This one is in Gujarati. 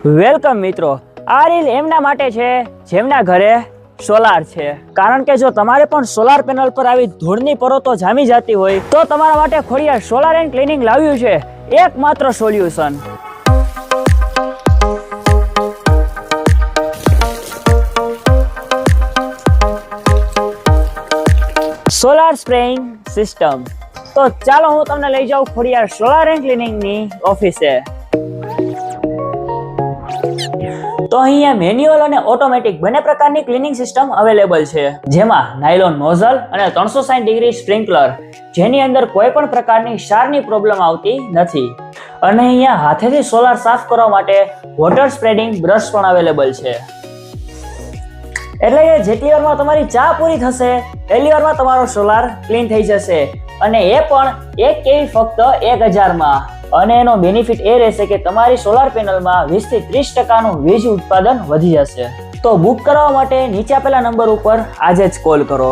વેલકમ મિત્રો, આ રીલ એમના માટે છે જેમના ઘરે સોલાર છે. કારણ કે જો તમારે પણ સોલાર પેનલ પર આવી ધૂળની પરોતો જામી જતી હોય તો તમારા માટે ખોડિયાર સોલાર એન્ડ ક્લિનિંગ લાવ્યું છે એકમાત્ર સોલ્યુશન. Solar spraying system. તો ચાલો હું તમને લઈ જાઉં ખોડિયાર સોલાર એન્ડ ક્લિનિંગની ઓફિસે. તો અહીંયા મેન્યુઅલ અને ઓટોમેટિક બંને પ્રકારની ક્લિનિંગ સિસ્ટમ અવેલેબલ છે, જેમાં નાયલોન નોઝલ અને 360 ડિગ્રી સ્પ્રિંકલર, જેની અંદર કોઈ પણ પ્રકારની ક્ષારની પ્રોબ્લેમ આવતી નથી. અને અહીંયા હાથેથી સોલાર સાફ કરવા માટે વોટર સ્પ્રેડિંગ બ્રશ પણ અવેલેબલ છે. એટલે કે જેટલી વારમાં તમારી ચા પૂરી થશે એટલી વારમાં તમારો સોલાર ક્લીન થઈ જશે, અને એ પણ એક કેવી ફક્ત 1000 માં. અને એનો બેનિફિટ એ રહેશે કે તમારી સોલાર પેનલમાં 20 થી 30% વીજ ઉત્પાદન વધી જશે. તો બુક કરવા માટે નીચે આપેલા નંબર ઉપર આજે જ કોલ કરો.